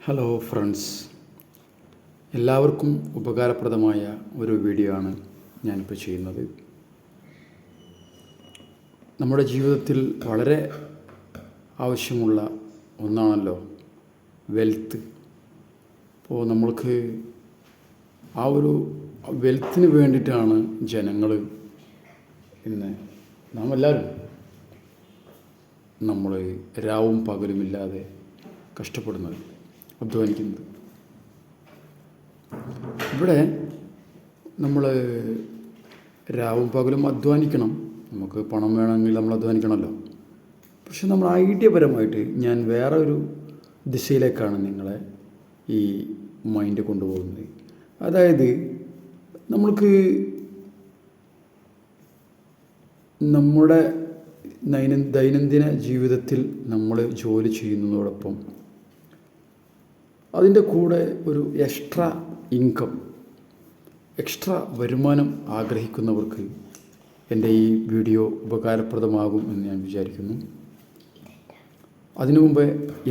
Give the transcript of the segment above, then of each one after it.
Hello friends, എല്ലാവർക്കും ഉപകാരപ്രദമായ ഒരു വീഡിയോ ആണ് ഞാനിപ്പോൾ ചെയ്യുന്നത്. നമ്മുടെ ജീവിതത്തിൽ വളരെ ആവശ്യമുള്ള ഒന്നാണല്ലോ വെൽത്ത്. അപ്പോൾ നമ്മൾക്ക് ആ ഒരു വെൽത്തിന് വേണ്ടിയിട്ടാണ് ജനങ്ങൾ ഇന്ന് നാം എല്ലാവരും നമ്മൾ രാവും പകലുമില്ലാതെ കഷ്ടപ്പെടുന്നത്, അധ്വാനിക്കുന്നത്. ഇവിടെ നമ്മൾ രാവും പകലും അധ്വാനിക്കണം, നമുക്ക് പണം വേണമെങ്കിൽ നമ്മൾ അധ്വാനിക്കണമല്ലോ. പക്ഷെ നമ്മൾ ഐഡിയപരമായിട്ട് ഞാൻ വേറെ ഒരു ദിശയിലേക്കാണ് നിങ്ങളെ ഈ മൈൻഡ് കൊണ്ടുപോകുന്നത്. അതായത് നമ്മൾക്ക് നമ്മുടെ ദൈനംദിന ജീവിതത്തിൽ നമ്മൾ ജോലി ചെയ്യുന്നതോടൊപ്പം അതിൻ്റെ കൂടെ ഒരു എക്സ്ട്രാ ഇൻകം, എക്സ്ട്രാ വരുമാനം ആഗ്രഹിക്കുന്നവർക്ക് എൻ്റെ ഈ വീഡിയോ ഉപകാരപ്രദമാകും എന്ന് ഞാൻ വിചാരിക്കുന്നു. അതിനു മുമ്പേ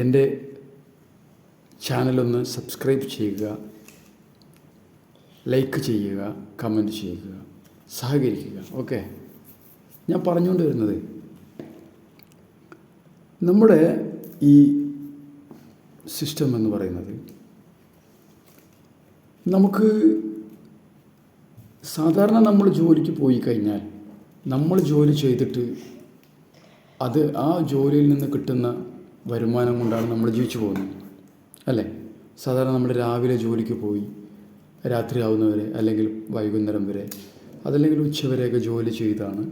എൻ്റെ ചാനലൊന്ന് സബ്സ്ക്രൈബ് ചെയ്യുക, ലൈക്ക് ചെയ്യുക, കമൻറ്റ് ചെയ്യുക, സഹകരിക്കുക. ഓക്കെ, ഞാൻ പറഞ്ഞുകൊണ്ട് വരുന്നത് നമ്മുടെ ഈ സിസ്റ്റം എന്ന് പറയുന്നത്, നമുക്ക് സാധാരണ നമ്മൾ ജോലിക്ക് പോയി കഴിഞ്ഞാൽ നമ്മൾ ജോലി ചെയ്തിട്ട് ആ ജോലിയിൽ നിന്ന് കിട്ടുന്ന വരുമാനം കൊണ്ടാണ് നമ്മൾ ജീവിച്ചു പോകുന്നത്, അല്ലേ? സാധാരണ നമ്മൾ രാവിലെ ജോലിക്ക് പോയി രാത്രിയാവുന്നവരെ അല്ലെങ്കിൽ വൈകുന്നേരം വരെ അതല്ലെങ്കിൽ ഉച്ചവരെയൊക്കെ ജോലി ചെയ്താണ്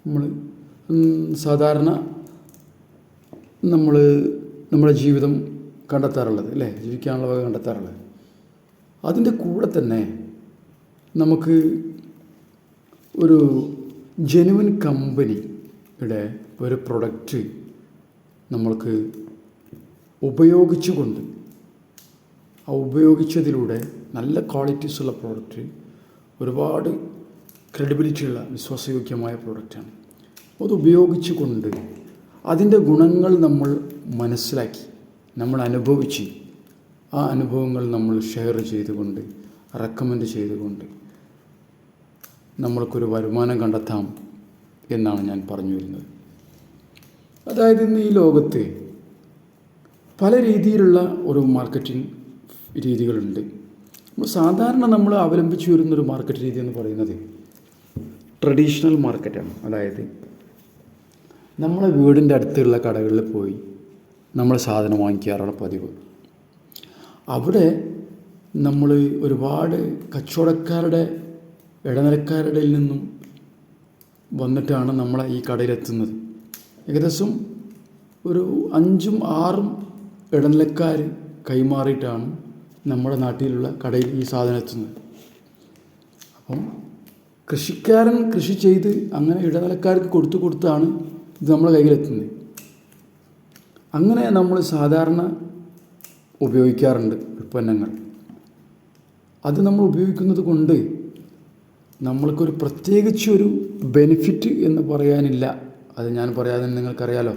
നമ്മൾ സാധാരണ നമ്മുടെ ജീവിതം കണ്ടെത്താറുള്ളത്, അല്ലേ? ജീവിക്കാനുള്ള വക കണ്ടെത്താറുള്ളത്. അതിൻ്റെ കൂടെ തന്നെ നമുക്ക് ഒരു ജെനുവിൻ കമ്പനിയുടെ ഒരു പ്രൊഡക്റ്റ് നമ്മൾക്ക് ഉപയോഗിച്ചുകൊണ്ട് ഉപയോഗിച്ചതിലൂടെ നല്ല ക്വാളിറ്റീസുള്ള പ്രോഡക്റ്റ്, ഒരുപാട് ക്രെഡിബിലിറ്റിയുള്ള വിശ്വാസയോഗ്യമായ പ്രോഡക്റ്റാണ്. അത് ഉപയോഗിച്ചുകൊണ്ട് അതിൻ്റെ ഗുണങ്ങൾ നമ്മൾ മനസ്സിലാക്കി, നമ്മൾ അനുഭവിച്ച് ആ അനുഭവങ്ങൾ നമ്മൾ ഷെയർ ചെയ്തുകൊണ്ട്, റെക്കമെൻഡ് ചെയ്തുകൊണ്ട് നമ്മൾക്കൊരു വരുമാനം കണ്ടെത്താം എന്നാണ് ഞാൻ പറഞ്ഞു വരുന്നത്. അതായത് ഇന്ന് ഈ ലോകത്ത് പല രീതിയിലുള്ള ഒരു മാർക്കറ്റിംഗ് രീതികളുണ്ട്. സാധാരണ നമ്മൾ അവലംബിച്ചു വരുന്നൊരു മാർക്കറ്റ് രീതി എന്ന് പറയുന്നത് ട്രഡീഷണൽ മാർക്കറ്റാണ്. അതായത് നമ്മളെ വീടിൻ്റെ അടുത്തുള്ള കടകളിൽ പോയി നമ്മൾ സാധനം വാങ്ങിക്കാറാണ് പതിവ്. അവിടെ നമ്മൾ ഒരുപാട് കച്ചവടക്കാരുടെ ഇടനിലക്കാരുടെ നിന്നും വന്നിട്ടാണ് നമ്മളെ ഈ കടയിലെത്തുന്നത്. ഏകദേശം ഒരു 5-6 ഇടനിലക്കാർ കൈമാറിയിട്ടാണ് നമ്മുടെ നാട്ടിലുള്ള കടയിൽ ഈ സാധനം എത്തുന്നത്. അപ്പം കൃഷിക്കാരൻ കൃഷി ചെയ്ത് അങ്ങനെ ഇടനിലക്കാർക്ക് കൊടുത്താണ് ഇത് നമ്മുടെ കയ്യിലെത്തുന്നത്. അങ്ങനെ നമ്മൾ സാധാരണ ഉപയോഗിക്കാറുണ്ട് ഉൽപ്പന്നങ്ങൾ. അത് നമ്മൾ ഉപയോഗിക്കുന്നത് കൊണ്ട് നമ്മൾക്കൊരു പ്രത്യേകിച്ചൊരു ബെനിഫിറ്റ് എന്ന് പറയാനില്ല. അത് ഞാൻ പറയാതെ നിങ്ങൾക്കറിയാലോ,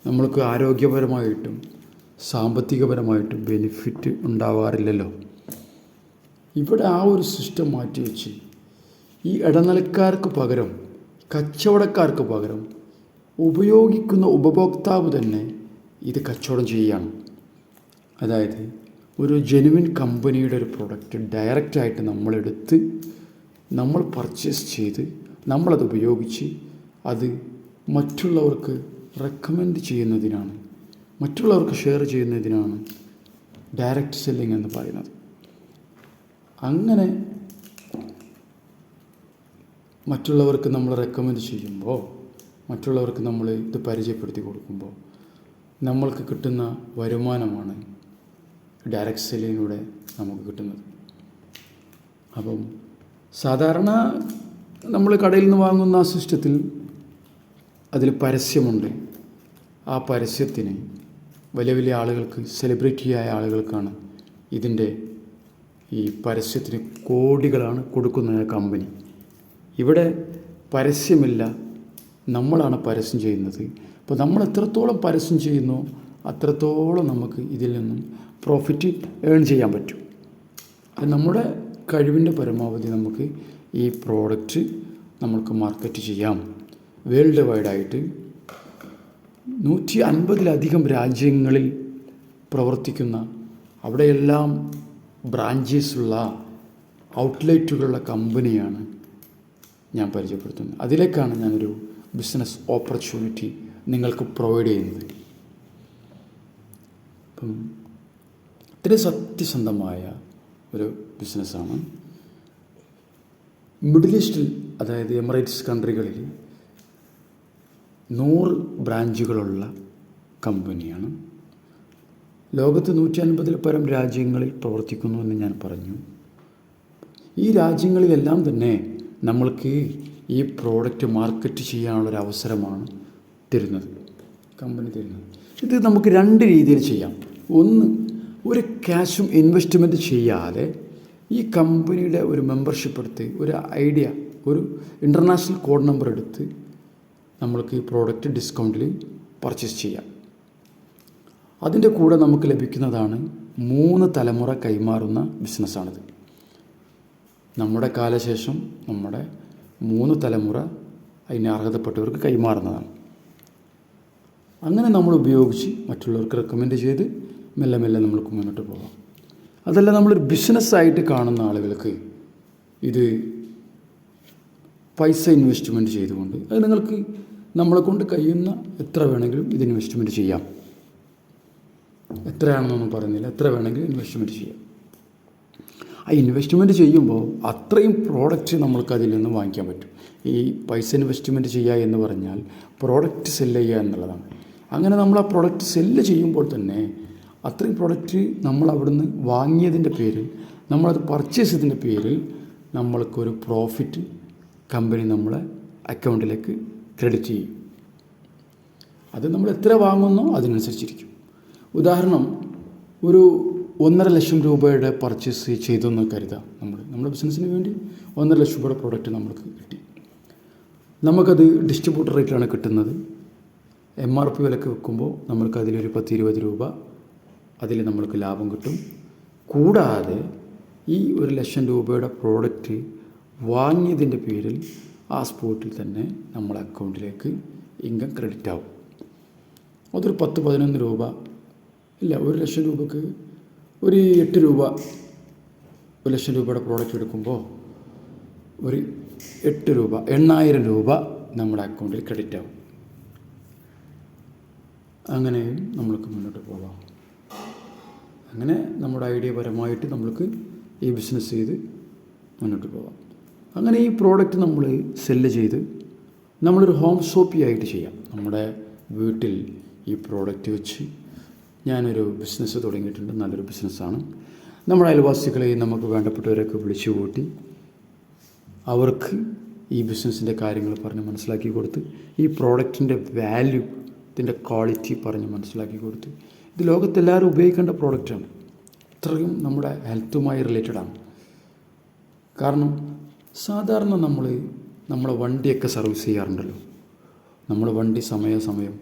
നമ്മൾക്ക് ആരോഗ്യപരമായിട്ടും സാമ്പത്തികപരമായിട്ടും ബെനിഫിറ്റ് ഉണ്ടാവാറില്ലല്ലോ. ഇവിടെ ആ ഒരു സിസ്റ്റം മാറ്റിവെച്ച് ഈ ഇടനിലക്കാർക്ക് പകരം, കച്ചവടക്കാർക്ക് പകരം ഉപയോഗിക്കുന്ന ഉപഭോക്താവ് തന്നെ ഇത് കച്ചവടം ചെയ്യുകയാണ്. അതായത് ഒരു ജെനുവിൻ കമ്പനിയുടെ ഒരു പ്രൊഡക്റ്റ് ഡയറക്റ്റായിട്ട് നമ്മളെടുത്ത് നമ്മൾ പർച്ചേസ് ചെയ്ത് നമ്മളത് ഉപയോഗിച്ച് അത് മറ്റുള്ളവർക്ക് റെക്കമെൻഡ് ചെയ്യുന്നതിനാണ്, മറ്റുള്ളവർക്ക് ഷെയർ ചെയ്യുന്നതിനാണ് ഡയറക്റ്റ് സെല്ലിംഗ് എന്ന് പറയുന്നത്. അങ്ങനെ മറ്റുള്ളവർക്ക് നമ്മൾ റെക്കമെൻഡ് ചെയ്യുമ്പോൾ, മറ്റുള്ളവർക്ക് നമ്മൾ ഇത് പരിചയപ്പെടുത്തി കൊടുക്കുമ്പോൾ നമ്മൾക്ക് കിട്ടുന്ന വരുമാനമാണ് ഡയറക്റ്റ് സെല്ലിങ്ങിലൂടെ നമുക്ക് കിട്ടുന്നത്. അപ്പം സാധാരണ നമ്മൾ കടയിൽ നിന്ന് വാങ്ങുന്ന ആ സിസ്റ്റത്തിൽ അതിൽ പരസ്യമുണ്ട്. ആ പരസ്യത്തിന് വലിയ വലിയ ആളുകൾക്ക്, സെലിബ്രിറ്റിയായ ആളുകൾക്കാണ് ഇതിൻ്റെ ഈ പരസ്യത്തിന് കോടികളാണ് കൊടുക്കുന്ന കമ്പനി. ഇവിടെ പരസ്യമില്ല, നമ്മളാണ് പരസ്യം ചെയ്യുന്നത്. അപ്പോൾ നമ്മൾ എത്രത്തോളം പരസ്യം ചെയ്യുന്നോ അത്രത്തോളം നമുക്ക് ഇതിൽ നിന്നും പ്രോഫിറ്റ് ഏൺ ചെയ്യാൻ പറ്റും. അത് നമ്മുടെ കഴിവിൻ്റെ പരമാവധി നമുക്ക് ഈ പ്രോഡക്റ്റ് നമ്മൾക്ക് മാർക്കറ്റ് ചെയ്യാം. വേൾഡ് വൈഡായിട്ട് 150-ലധികം രാജ്യങ്ങളിൽ പ്രവർത്തിക്കുന്ന, അവിടെയെല്ലാം ബ്രാഞ്ചസുള്ള, ഔട്ട്ലെറ്റുകളുള്ള കമ്പനിയാണ് ഞാൻ പരിചയപ്പെടുത്തുന്നത്. അതിലേക്കാണ് ഞാനൊരു ബിസിനസ് ഓപ്പർച്യൂണിറ്റി നിങ്ങൾക്ക് പ്രൊവൈഡ് ചെയ്യുന്നത്. അപ്പം ഇത്രയും സത്യസന്ധമായ ഒരു ബിസിനസ്സാണ്. മിഡിൽ ഈസ്റ്റിൽ, അതായത് എമിറേറ്റ്സ് കൺട്രികളിൽ 100 ബ്രാഞ്ചുകളുള്ള കമ്പനിയാണ്. ലോകത്ത് 150-ൽ പരം രാജ്യങ്ങളിൽ പ്രവർത്തിക്കുന്നു എന്ന് ഞാൻ പറഞ്ഞു. ഈ രാജ്യങ്ങളിലെല്ലാം തന്നെ നമ്മൾക്ക് ഈ പ്രോഡക്റ്റ് മാർക്കറ്റ് ചെയ്യാനുള്ളൊരവസരമാണ് കമ്പനി തരുന്നത്. ഇത് നമുക്ക് 2 രീതിയിൽ ചെയ്യാം. ഒന്ന്, ഒരു ക്യാഷും ഇൻവെസ്റ്റ്മെൻറ്റ് ചെയ്യാതെ ഈ കമ്പനിയുടെ ഒരു മെമ്പർഷിപ്പ് എടുത്ത്, ഒരു ഇൻ്റർനാഷണൽ കോഡ് നമ്പർ എടുത്ത് നമ്മൾക്ക് ഈ പ്രോഡക്റ്റ് ഡിസ്കൗണ്ടിൽ പർച്ചേസ് ചെയ്യാം. അതിൻ്റെ കൂടെ നമുക്ക് ലഭിക്കുന്നതാണ് 3 തലമുറ കൈമാറുന്ന ബിസിനസ്സാണിത്. നമ്മുടെ കാലശേഷം നമ്മുടെ 3 തലമുറ അതിന് അർഹതപ്പെട്ടവർക്ക് കൈമാറുന്നതാണ്. അങ്ങനെ നമ്മൾ ഉപയോഗിച്ച് മറ്റുള്ളവർക്ക് റെക്കമെൻഡ് ചെയ്ത് മെല്ലെ മെല്ലെ നമ്മൾക്ക് മുന്നോട്ട് പോകാം. അതല്ല, നമ്മളൊരു ബിസിനസ്സായിട്ട് കാണുന്ന ആളുകൾക്ക് ഇത് പൈസ ഇൻവെസ്റ്റ്മെൻറ്റ് ചെയ്തുകൊണ്ട്, അത് നിങ്ങൾക്ക് നമ്മളെ കൊണ്ട് കഴിയുന്ന എത്ര വേണമെങ്കിലും ഇത് ഇൻവെസ്റ്റ്മെൻറ്റ് ചെയ്യാം. എത്രയാണെന്നൊന്നും പറയുന്നില്ല, എത്ര വേണമെങ്കിലും ഇൻവെസ്റ്റ്മെൻറ്റ് ചെയ്യാം. ആ ഇൻവെസ്റ്റ്മെൻറ്റ് ചെയ്യുമ്പോൾ അത്രയും പ്രോഡക്റ്റ് നമ്മൾക്ക് അതിൽ നിന്ന് വാങ്ങിക്കാൻ പറ്റും. ഈ പൈസ ഇൻവെസ്റ്റ്മെൻറ്റ് ചെയ്യുക എന്ന് പറഞ്ഞാൽ പ്രോഡക്റ്റ് സെല്ല് ചെയ്യുക എന്നുള്ളതാണ്. അങ്ങനെ നമ്മൾ ആ പ്രോഡക്റ്റ് സെല്ല് ചെയ്യുമ്പോൾ തന്നെ അത്രയും പ്രോഡക്റ്റ് നമ്മൾ അവിടുന്ന് വാങ്ങിയതിൻ്റെ പേരിൽ, നമ്മളത് പർച്ചേസ് ചെയ്തതിൻ്റെ പേരിൽ നമ്മൾക്കൊരു പ്രോഫിറ്റ് കമ്പനി നമ്മളെ അക്കൗണ്ടിലേക്ക് ക്രെഡിറ്റ് ചെയ്യും. അത് നമ്മൾ എത്ര വാങ്ങുന്നോ അതിനനുസരിച്ചിരിക്കും. ഉദാഹരണം, ഒരു 1.5 ലക്ഷം രൂപയുടെ പർച്ചേസ് ചെയ്തെന്ന് കരുതാം. നമ്മുടെ ബിസിനസ്സിന് വേണ്ടി 1.5 ലക്ഷം രൂപയുടെ പ്രോഡക്റ്റ് നമ്മൾക്ക് കിട്ടി. നമുക്കത് ഡിസ്ട്രിബ്യൂട്ടർ റേറ്റിലാണ് കിട്ടുന്നത്. MRP വിലക്ക് വെക്കുമ്പോൾ നമ്മൾക്ക് അതിലൊരു 10-20 രൂപ അതിൽ നമ്മൾക്ക് ലാഭം കിട്ടും. കൂടാതെ ഈ 1 ലക്ഷം രൂപയുടെ പ്രോഡക്റ്റ് വാങ്ങിയതിൻ്റെ പേരിൽ ആ സ്പോട്ടിൽ തന്നെ നമ്മളെ അക്കൗണ്ടിലേക്ക് ഇൻകം ക്രെഡിറ്റ് ആവും. അതൊരു 10-11 രൂപ, ഇല്ല 1 ലക്ഷം രൂപക്ക് ഒരു 8 രൂപ. 1 ലക്ഷം രൂപയുടെ പ്രോഡക്റ്റ് എടുക്കുമ്പോൾ ഒരു 8 രൂപ, 8000 രൂപ നമ്മുടെ അക്കൗണ്ടിൽ ക്രെഡിറ്റ് ആവും. അങ്ങനെയും നമ്മൾക്ക് മുന്നോട്ട് പോകാം. അങ്ങനെ നമ്മുടെ ഐഡിയ പരമായിട്ട് നമ്മൾക്ക് ഈ ബിസിനസ് ചെയ്ത് മുന്നോട്ട് പോകാം. അങ്ങനെ ഈ പ്രോഡക്റ്റ് നമ്മൾ സെല്ല് ചെയ്ത് നമ്മളൊരു ഹോം ഷോപ്പി ആയിട്ട് ചെയ്യാം. നമ്മുടെ വീട്ടിൽ ഈ പ്രോഡക്റ്റ് വെച്ച് ഞാനൊരു ബിസിനസ് തുടങ്ങിയിട്ടുണ്ട്. നല്ലൊരു ബിസിനസ്സാണ്. നമ്മുടെ അയൽവാസികളെയും നമുക്ക് വേണ്ടപ്പെട്ടവരൊക്കെ വിളിച്ചു കൂട്ടി അവർക്ക് ഈ ബിസിനസ്സിൻ്റെ കാര്യങ്ങൾ പറഞ്ഞ് മനസ്സിലാക്കി കൊടുത്ത്, ഈ പ്രോഡക്റ്റിൻ്റെ വാല്യൂ, ഇതിൻ്റെ ക്വാളിറ്റി പറഞ്ഞ് മനസ്സിലാക്കി കൊടുത്ത്, ഇത് ലോകത്തെല്ലാവരും ഉപയോഗിക്കേണ്ട പ്രോഡക്റ്റാണ്. ഇത്രയും നമ്മുടെ ഹെൽത്തുമായി റിലേറ്റഡാണ്. കാരണം സാധാരണ നമ്മളെ വണ്ടിയൊക്കെ സർവീസ് ചെയ്യാറുണ്ടല്ലോ. നമ്മൾ വണ്ടി സമയം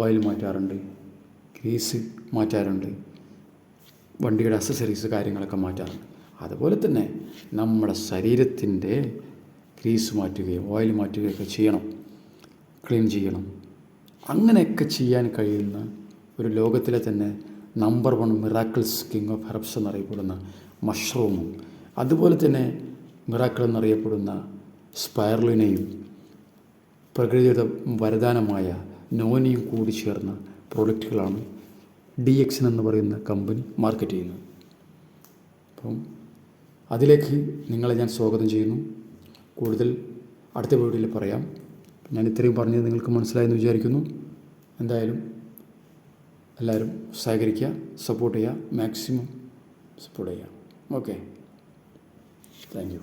ഓയിൽ മാറ്റാറുണ്ട്, ഗ്രീസ് മാറ്റാറുണ്ട്, വണ്ടിയുടെ അക്സസറീസ് കാര്യങ്ങളൊക്കെ മാറ്റാറുണ്ട്. അതുപോലെ തന്നെ നമ്മുടെ ശരീരത്തിൻ്റെ ഗ്രീസ് മാറ്റുകയും ഓയിൽ മാറ്റുകയൊക്കെ ചെയ്യണം, ക്ലീൻ ചെയ്യണം. അങ്ങനെയൊക്കെ ചെയ്യാൻ കഴിയുന്ന ഒരു ലോകത്തിലെ തന്നെ number 1 miracles king of herbs എന്നറിയപ്പെടുന്ന മഷ്റൂമും, അതുപോലെ തന്നെ മിറാക്കിൾ എന്നറിയപ്പെടുന്ന സ്പൈറലിനെയും പ്രകൃതിയുടെ വരദാനമായ നോനിയും കൂടി ചേർന്ന പ്രോഡക്റ്റുകളാണ് DXN എന്ന് പറയുന്ന കമ്പനി മാർക്കറ്റ് ചെയ്യുന്നത്. അപ്പം അതിലേക്ക് നിങ്ങളെ ഞാൻ സ്വാഗതം ചെയ്യുന്നു. കൂടുതൽ അടുത്ത വീഡിയോയിൽ പറയാം. ഞാൻ ഇത്രയും പറഞ്ഞത് നിങ്ങൾക്ക് മനസ്സിലായെന്ന് വിചാരിക്കുന്നു. എന്തായാലും എല്ലാവരും സഹകരിക്കുക, സപ്പോർട്ട് ചെയ്യുക, മാക്സിമം സപ്പോർട്ട് ചെയ്യുക. Okay, thank you.